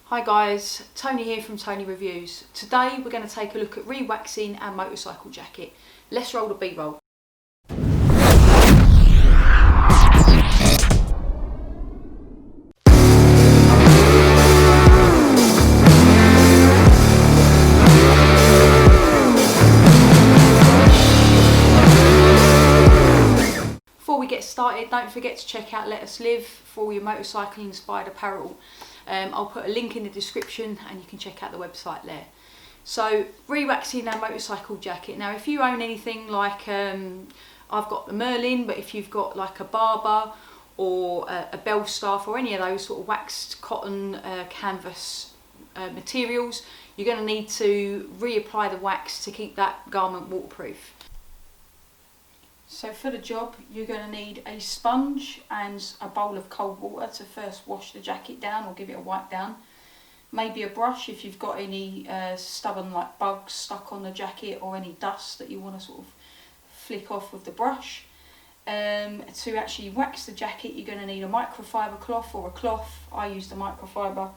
Hi guys, Toni here from Toni Reviews. Today we're going to take a look at re-waxing our motorcycle jacket. Let's roll the B-roll. Before we get started, don't forget to check out Let Us Live for all your motorcycling inspired apparel. I'll put a link in the description and you can check out the website there. So, re-waxing our motorcycle jacket. Now if you own anything like, I've got the Merlin, but if you've got like a Barber or a Belstaff or any of those sort of waxed cotton canvas materials, you're going to need to reapply the wax to keep that garment waterproof. So for the job, you're going to need a sponge and a bowl of cold water to first wash the jacket down or give it a wipe down. Maybe a brush if you've got any stubborn like bugs stuck on the jacket or any dust that you want to sort of flick off with the brush. To actually wax the jacket, you're going to need a microfiber cloth or a cloth. I use the microfiber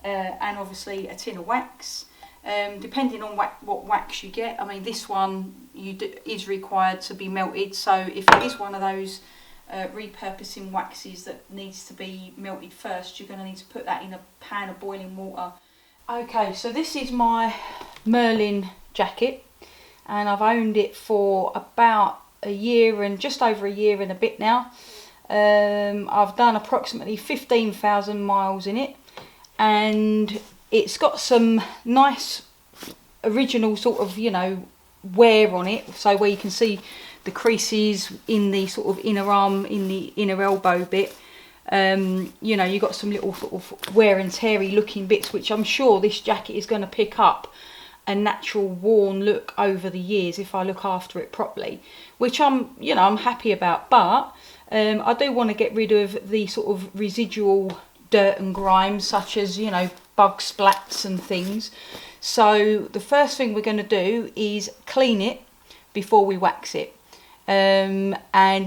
and obviously a tin of wax. Depending on what wax you get, I mean this one is required to be melted, so if it is one of those repurposing waxes that needs to be melted first, you're going to need to put that in a pan of boiling water. Okay, so this is my Merlin jacket and I've owned it for about a year and just over a year and a bit now. I've done approximately 15,000 miles in it, and it's got some nice original sort of, you know, wear on it, so where you can see the creases in the sort of inner arm, in the inner elbow bit. You know, you've got some little sort of wear and teary looking bits, which I'm sure this jacket is going to pick up a natural worn look over the years if I look after it properly, which I'm happy about. But I do want to get rid of the sort of residual dirt and grime, such as, you know, bug splats and things. So the first thing we're going to do is clean it before we wax it. And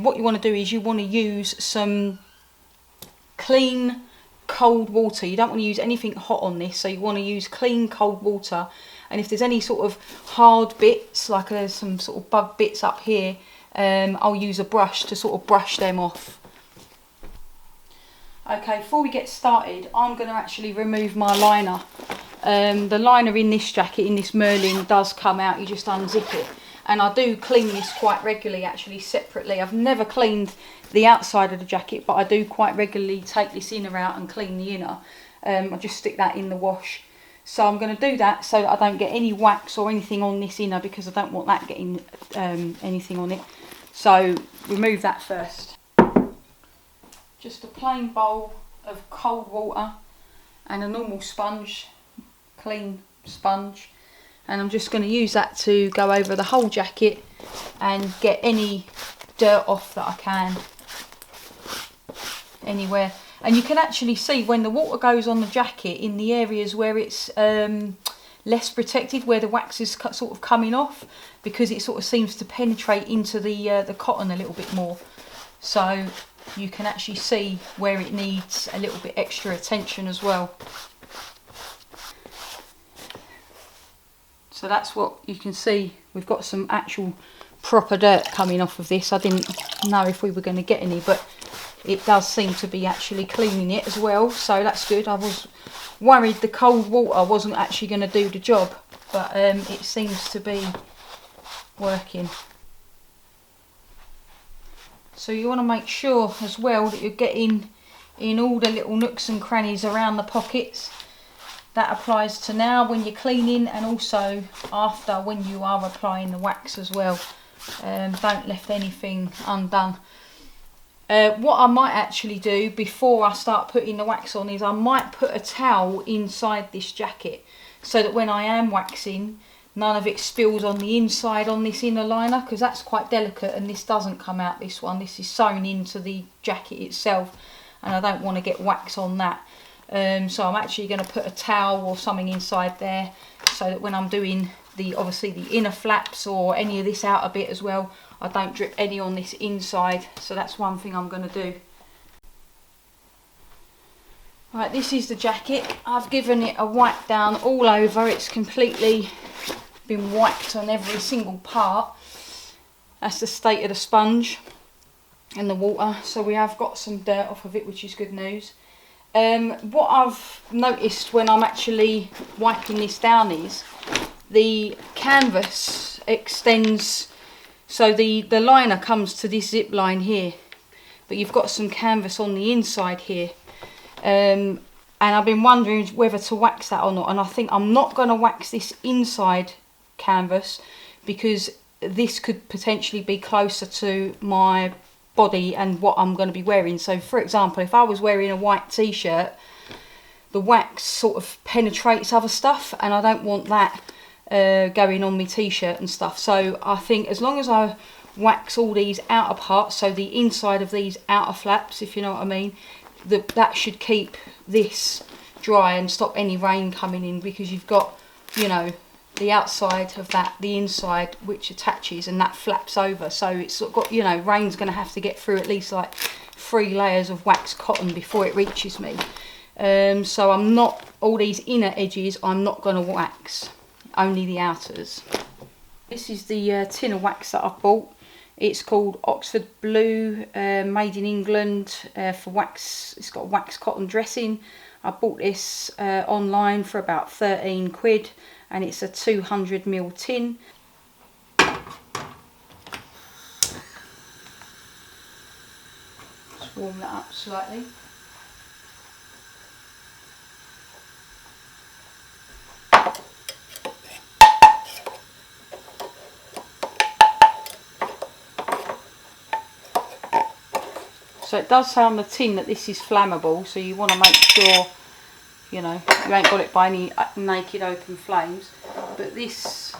what you want to do is you want to use some clean cold water. You don't want to use anything hot on this, so you want to use clean cold water. And if there's any sort of hard bits, like there's some sort of bug bits up here, I'll use a brush to sort of brush them off. Okay, before we get started, I'm going to actually remove my liner. The liner in this jacket, in this Merlin, does come out. You just unzip it. And I do clean this quite regularly, actually, separately. I've never cleaned the outside of the jacket, but I do quite regularly take this inner out and clean the inner. I just stick that in the wash. So I'm going to do that so that I don't get any wax or anything on this inner, because I don't want that getting anything on it. So remove that first. Just a plain bowl of cold water and a normal sponge, clean sponge, and I'm just going to use that to go over the whole jacket and get any dirt off that I can anywhere. And you can actually see when the water goes on the jacket in the areas where it's less protected, where the wax is sort of coming off, because it sort of seems to penetrate into the cotton a little bit more. So you can actually see where it needs a little bit extra attention as well. So that's what you can see. We've got some actual proper dirt coming off of this. I didn't know if we were going to get any, but it does seem to be actually cleaning it as well, so that's good. I was worried the cold water wasn't actually going to do the job, but it seems to be working. So you want to make sure as well that you're getting in all the little nooks and crannies around the pockets. That applies to now when you're cleaning, and also after when you are applying the wax as well. Don't leave anything undone. What I might actually do before I start putting the wax on is I might put a towel inside this jacket, so that when I am waxing, none of it spills on the inside on this inner liner, because that's quite delicate and this doesn't come out, this one. This is sewn into the jacket itself and I don't want to get wax on that. So I'm actually going to put a towel or something inside there, so that when I'm doing obviously the inner flaps or any of this outer bit as well, I don't drip any on this inside. So that's one thing I'm going to do. Right, this is the jacket. I've given it a wipe down all over. It's completely been wiped on every single part. That's the state of the sponge and the water. So we have got some dirt off of it, which is good news. What I've noticed when I'm actually wiping this down is the canvas extends, so the liner comes to this zip line here, but you've got some canvas on the inside here. And I've been wondering whether to wax that or not, and I think I'm not going to wax this inside canvas because this could potentially be closer to my body and what I'm going to be wearing. So for example, if I was wearing a white t-shirt, the wax sort of penetrates other stuff, and I don't want that going on my t-shirt and stuff. So I think as long as I wax all these outer parts, so the inside of these outer flaps, if you know what I mean, that should keep this dry and stop any rain coming in, because you've got, you know, the outside of that, the inside, which attaches, and that flaps over. So it's got, you know, rain's going to have to get through at least like 3 layers of waxed cotton before it reaches me. So I'm not, all these inner edges I'm not going to wax, only the outers. This is the tin of wax that I've bought. It's called Oxford Blue, made in England, for wax. It's got wax cotton dressing. I bought this online for about 13 quid, and it's a 200ml tin. Just warm that up slightly. So it does say on the tin that this is flammable, so you want to make sure, you know, you ain't got it by any naked open flames. But this,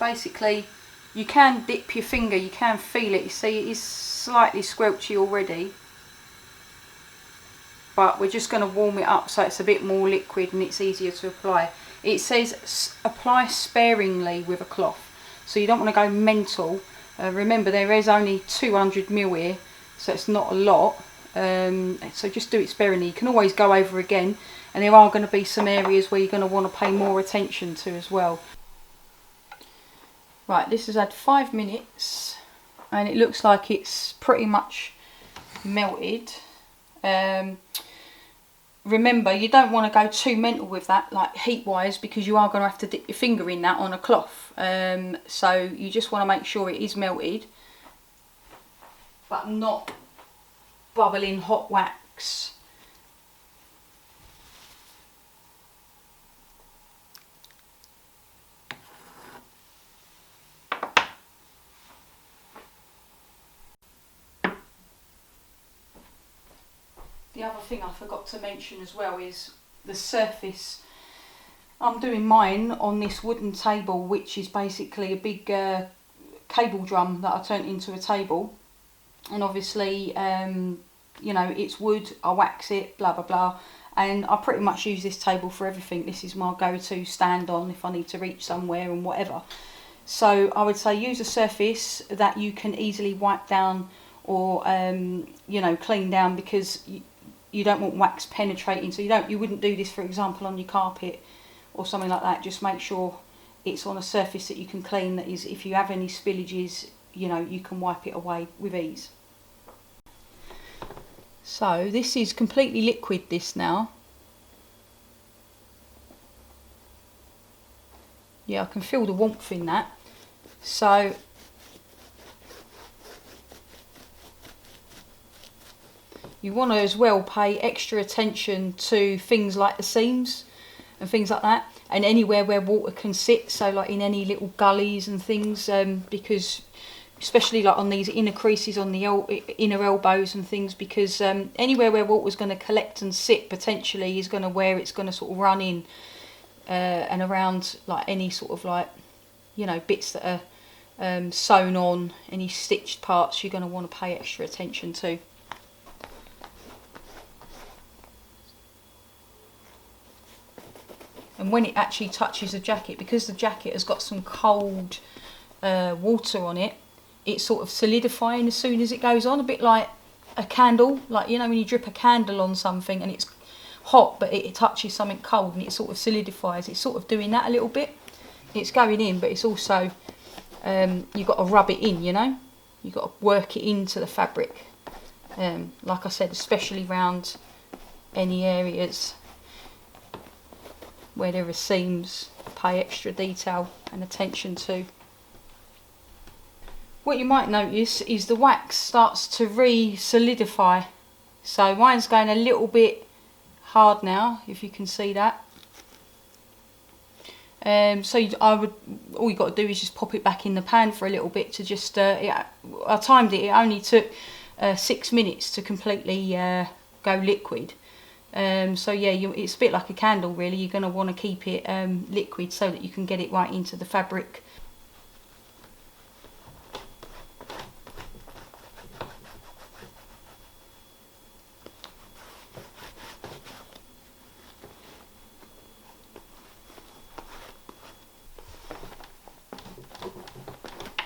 basically, you can dip your finger, you can feel it. You see it is slightly squelchy already, but we're just going to warm it up so it's a bit more liquid and it's easier to apply. It says apply sparingly with a cloth, so you don't want to go mental. Remember, there is only 200ml here, so it's not a lot. So just do it sparingly. You can always go over again, and there are going to be some areas where you're going to want to pay more attention to as well. Right, this has had 5 minutes, and it looks like it's pretty much melted. Remember, you don't want to go too mental with that, like heat wise, because you are going to have to dip your finger in that on a cloth. So you just want to make sure it is melted, but not bubbling hot wax. The other thing I forgot to mention as well is the surface. I'm doing mine on this wooden table, which is basically a big cable drum that I turned into a table. And obviously, you know, it's wood, I wax it, blah blah blah. And I pretty much use this table for everything. This is my go-to stand on if I need to reach somewhere and whatever. So I would say use a surface that you can easily wipe down or, you know, clean down, because you don't want wax penetrating. So you wouldn't do this, for example, on your carpet or something like that. Just make sure it's on a surface that you can clean, that is, if you have any spillages, you know, you can wipe it away with ease. So this is completely liquid, this now. Yeah, I can feel the warmth in that. So you want to as well pay extra attention to things like the seams and things like that, and anywhere where water can sit, so like in any little gullies and things, because especially like on these inner creases on the inner elbows and things, because anywhere where water's going to collect and sit potentially is going to where it's going to sort of run in and around, like any sort of, like, you know, bits that are sewn on, any stitched parts, you're going to want to pay extra attention to. And when it actually touches the jacket, because the jacket has got some cold water on it, it's sort of solidifying as soon as it goes on, a bit like a candle, like you know when you drip a candle on something and it's hot but it touches something cold and it sort of solidifies. It's sort of doing that a little bit. It's going in, but it's also you've got to rub it in, you know, you've got to work it into the fabric, like I said, especially around any areas where there are seams. Pay extra detail and attention to. What you might notice is the wax starts to re-solidify. So mine's going a little bit hard now, if you can see that. So all you got to do is just pop it back in the pan for a little bit to just. I timed it. It only took 6 minutes to completely go liquid. So yeah, it's a bit like a candle really. You're going to want to keep it liquid so that you can get it right into the fabric.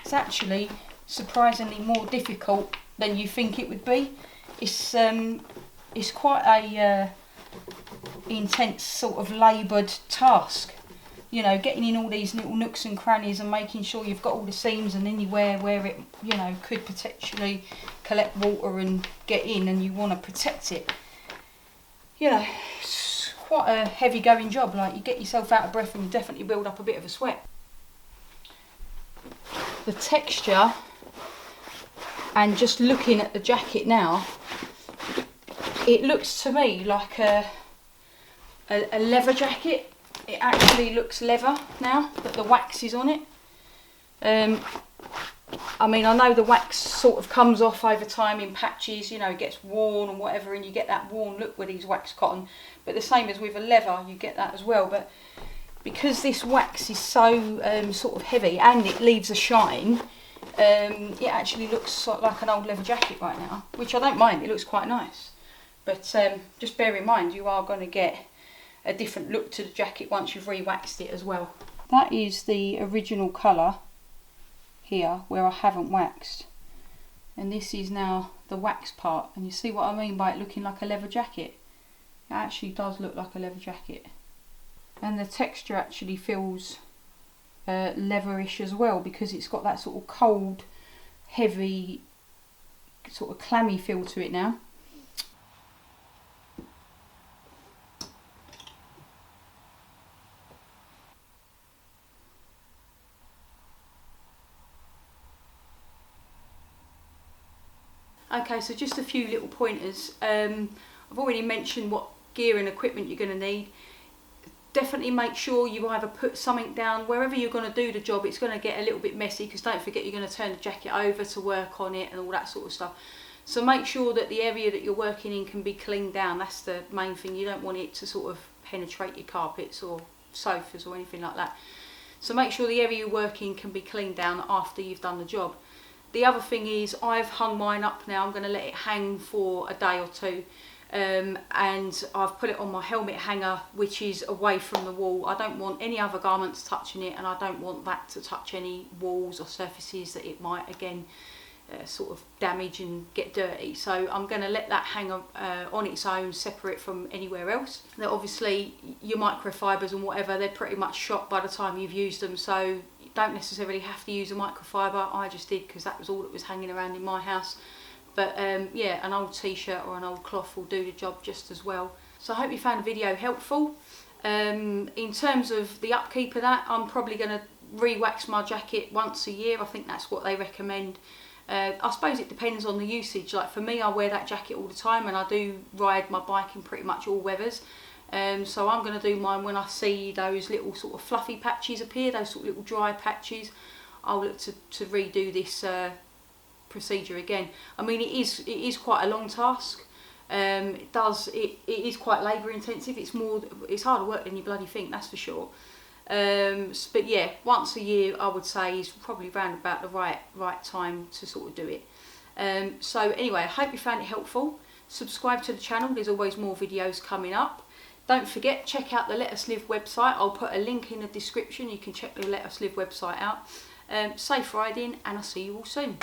It's actually surprisingly more difficult than you think it would be. It's quite a intense sort of laboured task, you know, getting in all these little nooks and crannies and making sure you've got all the seams and anywhere where it, you know, could potentially collect water and get in and you want to protect it. You know, it's quite a heavy going job. Like, you get yourself out of breath and you definitely build up a bit of a sweat. The texture, and just looking at the jacket now, it looks to me like a leather jacket. It actually looks leather now that the wax is on it. I mean, I know the wax sort of comes off over time in patches, you know, it gets worn and whatever, and you get that worn look with these wax cotton. But the same as with a leather, you get that as well. But because this wax is so sort of heavy and it leaves a shine, it actually looks like an old leather jacket right now, which I don't mind. It looks quite nice. But just bear in mind, you are going to get a different look to the jacket once you've re-waxed it as well. That is the original colour here where I haven't waxed. And this is now the wax part. And you see what I mean by it looking like a leather jacket? It actually does look like a leather jacket. And the texture actually feels leatherish as well, because it's got that sort of cold, heavy, sort of clammy feel to it now. Okay, so just a few little pointers. I've already mentioned what gear and equipment you're going to need. Definitely make sure you either put something down wherever you're going to do the job. It's going to get a little bit messy, because don't forget you're going to turn the jacket over to work on it and all that sort of stuff. So make sure that the area that you're working in can be cleaned down. That's the main thing. You don't want it to sort of penetrate your carpets or sofas or anything like that. So make sure the area you're working can be cleaned down after you've done the job. The other thing is, I've hung mine up now. I'm going to let it hang for a day or two. And I've put it on my helmet hanger, which is away from the wall. I don't want any other garments touching it, and I don't want that to touch any walls or surfaces that it might again sort of damage and get dirty. So I'm going to let that hang on its own, separate from anywhere else. Now obviously your microfibers and whatever, they're pretty much shot by the time you've used them, so you don't necessarily have to use a microfiber. I just did because that was all that was hanging around in my house. But yeah, an old t-shirt or an old cloth will do the job just as well. So I hope you found the video helpful. In terms of the upkeep of that, I'm probably going to re-wax my jacket once a year. I think that's what they recommend. I suppose it depends on the usage. Like for me, I wear that jacket all the time, and I do ride my bike in pretty much all weathers. So I'm going to do mine when I see those little sort of fluffy patches appear, those sort of little dry patches. I'll look to redo this procedure again. I mean, it is quite a long task. It is quite labour intensive. It's harder work than you bloody think, that's for sure. But yeah, once a year I would say is probably around about the right time to sort of do it. So anyway, I hope you found it helpful. Subscribe to the channel, there's always more videos coming up. Don't forget, check out the Let Us Live website. I'll put a link in the description. You can check the Let Us Live website out. Safe riding, and I'll see you all soon.